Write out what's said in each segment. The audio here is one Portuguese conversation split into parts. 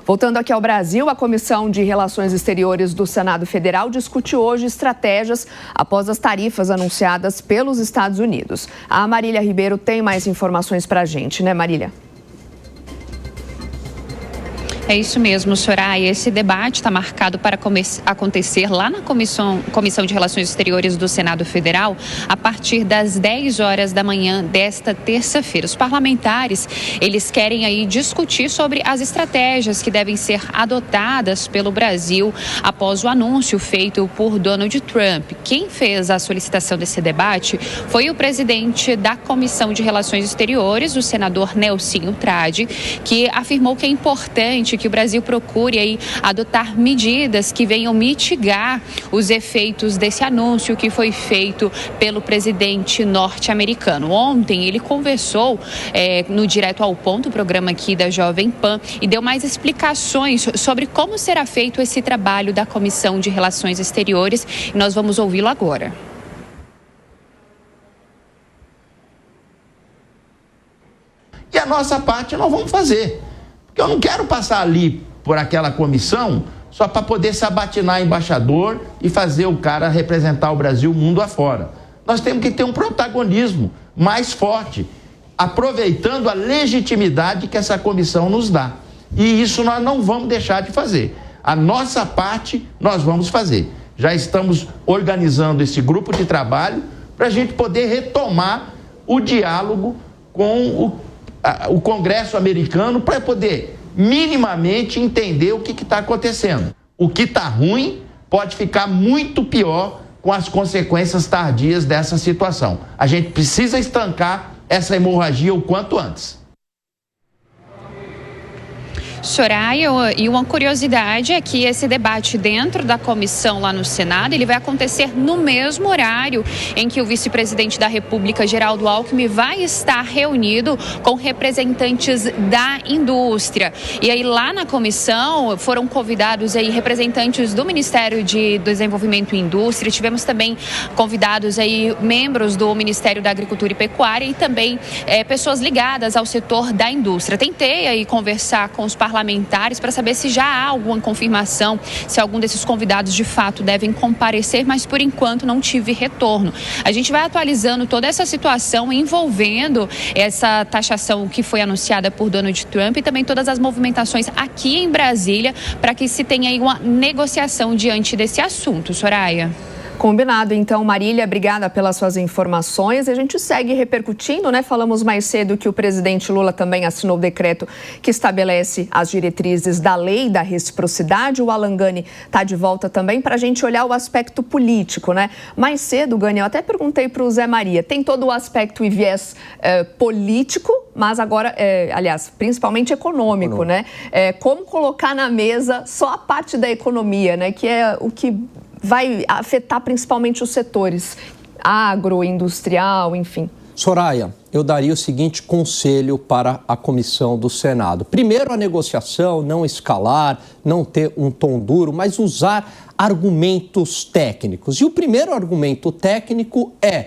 Voltando aqui ao Brasil, a Comissão de Relações Exteriores do Senado Federal discute hoje estratégias após as tarifas anunciadas pelos Estados Unidos. A Marília Ribeiro tem mais informações para a gente, né, Marília? É isso mesmo, Soraya. Esse debate está marcado para acontecer lá na Comissão de Relações Exteriores do Senado Federal a partir das 10 horas da manhã desta terça-feira. Os parlamentares, eles querem aí discutir sobre as estratégias que devem ser adotadas pelo Brasil após o anúncio feito por Donald Trump. Quem fez a solicitação desse debate foi o presidente da Comissão de Relações Exteriores, o senador Nelsinho Trade, que afirmou que é importante que o Brasil procure aí adotar medidas que venham mitigar os efeitos desse anúncio que foi feito pelo presidente norte-americano. Ontem ele conversou no Direto ao Ponto, programa aqui da Jovem Pan, e deu mais explicações sobre como será feito esse trabalho da Comissão de Relações Exteriores, e nós vamos ouvi-lo agora. E a nossa parte nós vamos fazer. Porque eu não quero passar ali por aquela comissão só para poder sabatinar embaixador e fazer o cara representar o Brasil mundo afora. Nós temos que ter um protagonismo mais forte, aproveitando a legitimidade que essa comissão nos dá. E isso nós não vamos deixar de fazer. A nossa parte nós vamos fazer. Já estamos organizando esse grupo de trabalho para a gente poder retomar o diálogo com o Congresso americano para poder minimamente entender o que está acontecendo. O que está ruim pode ficar muito pior com as consequências tardias dessa situação. A gente precisa estancar essa hemorragia o quanto antes. Soraya, e uma curiosidade é que esse debate dentro da comissão lá no Senado, ele vai acontecer no mesmo horário em que o vice-presidente da República, Geraldo Alckmin, vai estar reunido com representantes da indústria. E aí lá na comissão foram convidados aí representantes do Ministério de Desenvolvimento e Indústria, tivemos também convidados aí membros do Ministério da Agricultura e Pecuária e também pessoas ligadas ao setor da indústria. Tentei aí conversar com os parlamentares para saber se já há alguma confirmação, se algum desses convidados de fato devem comparecer, mas por enquanto não tive retorno. A gente vai atualizando toda essa situação envolvendo essa taxação que foi anunciada por Donald Trump e também todas as movimentações aqui em Brasília para que se tenha aí uma negociação diante desse assunto, Soraya. Combinado, então, Marília, obrigada pelas suas informações. A gente segue repercutindo, né? Falamos mais cedo que o presidente Lula também assinou o decreto que estabelece as diretrizes da lei da reciprocidade. O Alan Gani está de volta também para a gente olhar o aspecto político, né? Mais cedo, Gani, eu até perguntei para o Zé Maria, tem todo o aspecto e viés político, mas agora, aliás, principalmente econômico, né? Como colocar na mesa só a parte da economia, né? Que é o que vai afetar principalmente os setores agroindustrial, enfim. Soraya, eu daria o seguinte conselho para a comissão do Senado. Primeiro, a negociação, não escalar, não ter um tom duro, mas usar argumentos técnicos. E o primeiro argumento técnico é: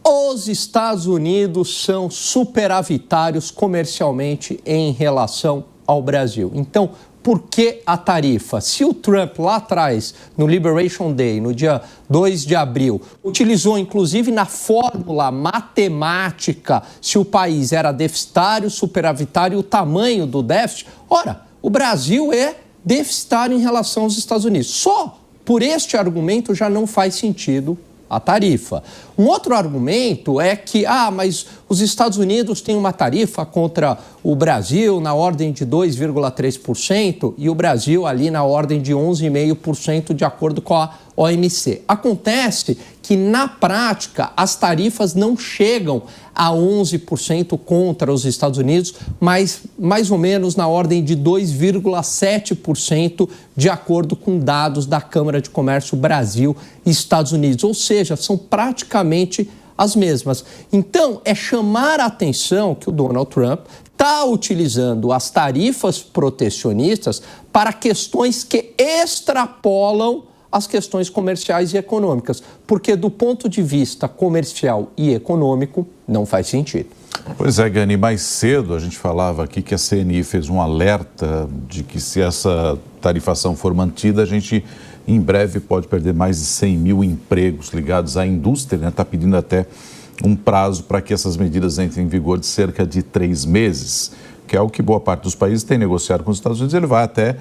os Estados Unidos são superavitários comercialmente em relação ao Brasil. Então, por que a tarifa? Se o Trump lá atrás, no Liberation Day, no dia 2 de abril, utilizou inclusive na fórmula matemática se o país era deficitário, superavitário e o tamanho do déficit, ora, o Brasil é deficitário em relação aos Estados Unidos. Só por este argumento já não faz sentido a tarifa. Um outro argumento é que, mas os Estados Unidos têm uma tarifa contra o Brasil na ordem de 2,3% e o Brasil ali na ordem de 11,5% de acordo com a OMC. Acontece que, na prática, as tarifas não chegam a 11% contra os Estados Unidos, mas mais ou menos na ordem de 2,7% de acordo com dados da Câmara de Comércio Brasil e Estados Unidos. Ou seja, são praticamente as mesmas. Então, é chamar a atenção que o Donald Trump está utilizando as tarifas protecionistas para questões que extrapolam as questões comerciais e econômicas, porque do ponto de vista comercial e econômico não faz sentido. Pois é, Gani, mais cedo a gente falava aqui que a CNI fez um alerta de que se essa tarifação for mantida, a gente em breve pode perder mais de 100 mil empregos ligados à indústria, né? Está pedindo até um prazo para que essas medidas entrem em vigor de cerca de 3 meses, que é o que boa parte dos países tem negociado com os Estados Unidos. Ele vai até,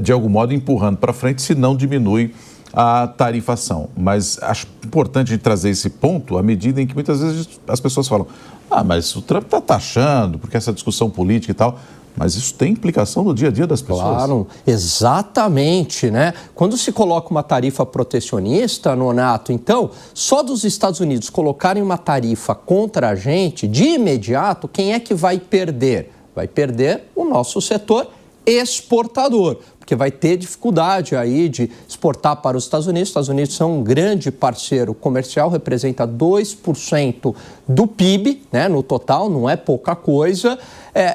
de algum modo, empurrando para frente, se não diminui a tarifação. Mas acho importante a gente trazer esse ponto à medida em que muitas vezes as pessoas falam: mas o Trump está taxando, porque essa discussão política e tal. Mas isso tem implicação no dia a dia das pessoas. Claro, exatamente, né? Quando se coloca uma tarifa protecionista, Nonato, então, só dos Estados Unidos colocarem uma tarifa contra a gente, de imediato, quem é que vai perder? Vai perder o nosso setor exportador, porque vai ter dificuldade aí de exportar para os Estados Unidos. Os Estados Unidos são um grande parceiro comercial, representa 2% do PIB, né, no total, não é pouca coisa.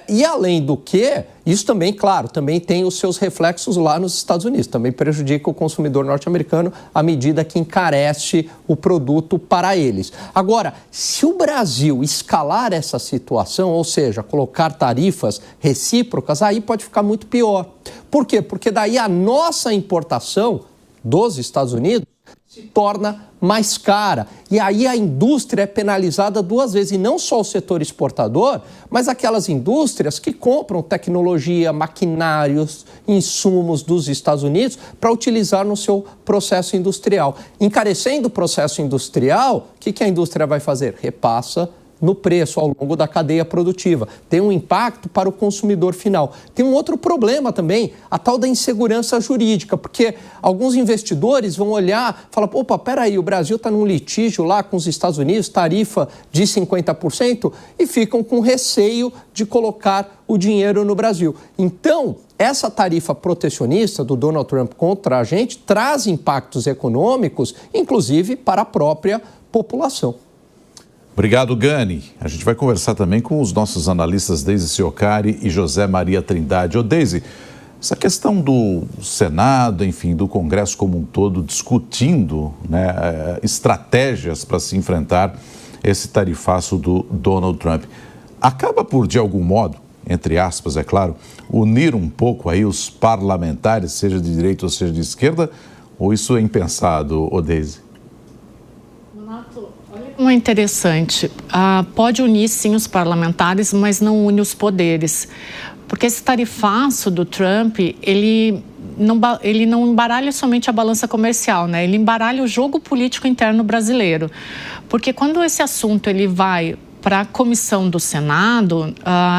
E além do que, isso também, claro, também tem os seus reflexos lá nos Estados Unidos, também prejudica o consumidor norte-americano à medida que encarece o produto para eles. Agora, se o Brasil escalar essa situação, ou seja, colocar tarifas recíprocas, aí pode ficar muito pior. Por quê? Porque daí a nossa importação dos Estados Unidos se torna mais cara. E aí a indústria é penalizada duas vezes, e não só o setor exportador, mas aquelas indústrias que compram tecnologia, maquinários, insumos dos Estados Unidos para utilizar no seu processo industrial. Encarecendo o processo industrial, o que a indústria vai fazer? Repassa no preço ao longo da cadeia produtiva. Tem um impacto para o consumidor final. Tem um outro problema também, a tal da insegurança jurídica, porque alguns investidores vão olhar e falar: opa, peraí, o Brasil está num litígio lá com os Estados Unidos, tarifa de 50%, e ficam com receio de colocar o dinheiro no Brasil. Então, essa tarifa protecionista do Donald Trump contra a gente traz impactos econômicos, inclusive para a própria população. Obrigado, Gani. A gente vai conversar também com os nossos analistas Deise Ciocari e José Maria Trindade. Ô, Deise, essa questão do Senado, enfim, do Congresso como um todo, discutindo, né, estratégias para se enfrentar esse tarifaço do Donald Trump, acaba por, de algum modo, entre aspas, é claro, unir um pouco aí os parlamentares, seja de direita ou seja de esquerda, ou isso é impensado, ô, Deise? Não é interessante. Pode unir, sim, os parlamentares, mas não une os poderes. Porque esse tarifaço do Trump, ele não embaralha somente a balança comercial, né? Ele embaralha o jogo político interno brasileiro. Porque quando esse assunto ele vai para a comissão do Senado,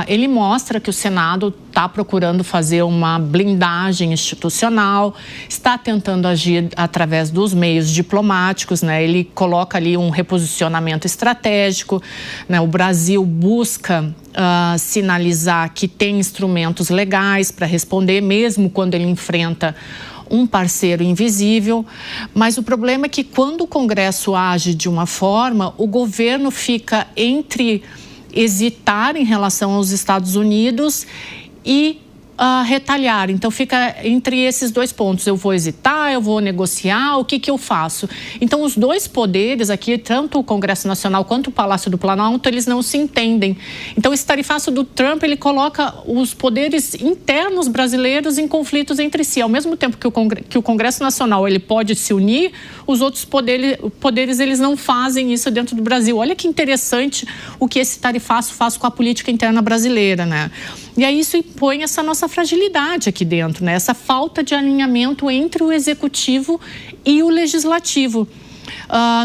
ele mostra que o Senado está procurando fazer uma blindagem institucional, está tentando agir através dos meios diplomáticos, né? Ele coloca ali um reposicionamento estratégico, né? O Brasil busca sinalizar que tem instrumentos legais para responder, mesmo quando ele enfrenta um parceiro invisível, mas o problema é que quando o Congresso age de uma forma, o governo fica entre hesitar em relação aos Estados Unidos e retalhar. Então fica entre esses dois pontos: eu vou hesitar, eu vou negociar, o que eu faço? Então os dois poderes aqui, tanto o Congresso Nacional quanto o Palácio do Planalto, eles não se entendem. Então esse tarifaço do Trump, ele coloca os poderes internos brasileiros em conflitos entre si. Ao mesmo tempo que o Congresso Nacional ele pode se unir, os outros poderes eles não fazem isso dentro do Brasil. Olha que interessante o que esse tarifaço faz com a política interna brasileira, né? E aí isso impõe essa nossa fragilidade aqui dentro, né? Essa falta de alinhamento entre o executivo e o legislativo.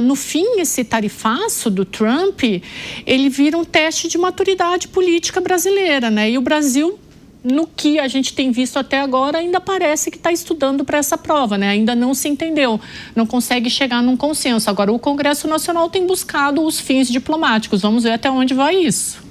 No fim, esse tarifaço do Trump, ele vira um teste de maturidade política brasileira, né? E o Brasil, no que a gente tem visto até agora, ainda parece que está estudando para essa prova, né? Ainda não se entendeu, não consegue chegar num consenso. Agora, o Congresso Nacional tem buscado os fins diplomáticos. Vamos ver até onde vai isso.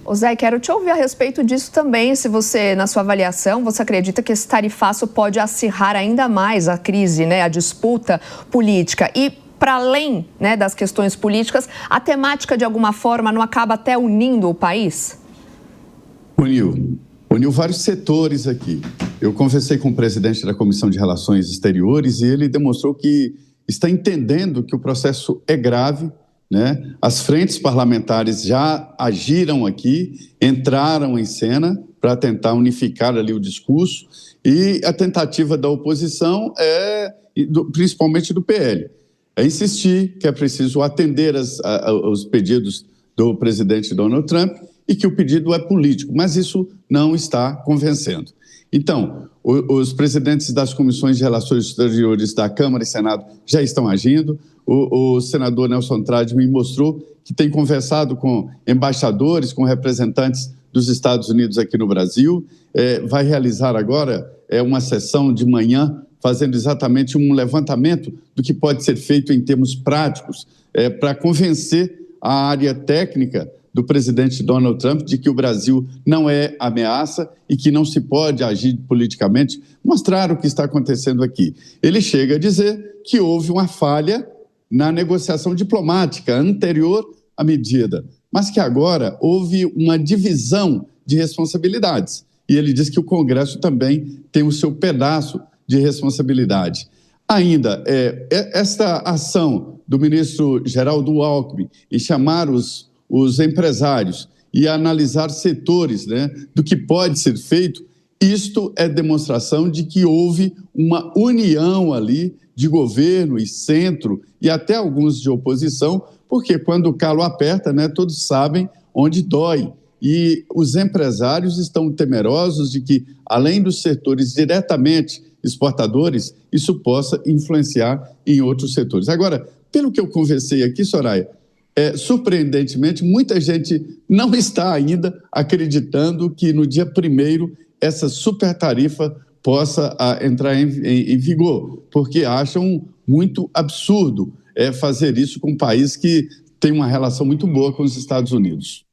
Ô Zé, quero te ouvir a respeito disso também. Se você, na sua avaliação, você acredita que esse tarifaço pode acirrar ainda mais a crise, né, a disputa política? E, para além, né, das questões políticas, a temática, de alguma forma, não acaba até unindo o país? Uniu vários setores aqui. Eu conversei com o presidente da Comissão de Relações Exteriores e ele demonstrou que está entendendo que o processo é grave, né? As frentes parlamentares já agiram aqui, entraram em cena para tentar unificar ali o discurso, e a tentativa da oposição principalmente do PL, é insistir que é preciso atender aos pedidos do presidente Donald Trump e que o pedido é político, mas isso não está convencendo. Então, os presidentes das comissões de relações exteriores da Câmara e Senado já estão agindo. O senador Nelson Trade me mostrou que tem conversado com embaixadores, com representantes dos Estados Unidos aqui no Brasil. Vai realizar agora uma sessão de manhã, fazendo exatamente um levantamento do que pode ser feito em termos práticos, para convencer a área técnica do presidente Donald Trump de que o Brasil não é ameaça e que não se pode agir politicamente, mostrar o que está acontecendo aqui. Ele chega a dizer que houve uma falha na negociação diplomática anterior à medida, mas que agora houve uma divisão de responsabilidades. E ele diz que o Congresso também tem o seu pedaço de responsabilidade. Ainda, esta ação do ministro Geraldo Alckmin em chamar os empresários e analisar setores, né, do que pode ser feito, isto é demonstração de que houve uma união ali de governo e centro e até alguns de oposição, porque quando o calo aperta, né, todos sabem onde dói. E os empresários estão temerosos de que, além dos setores diretamente exportadores, isso possa influenciar em outros setores. Agora, pelo que eu conversei aqui, Soraya, surpreendentemente, muita gente não está ainda acreditando que no dia 1º essa super tarifa possa entrar em vigor, porque acham muito absurdo fazer isso com um país que tem uma relação muito boa com os Estados Unidos.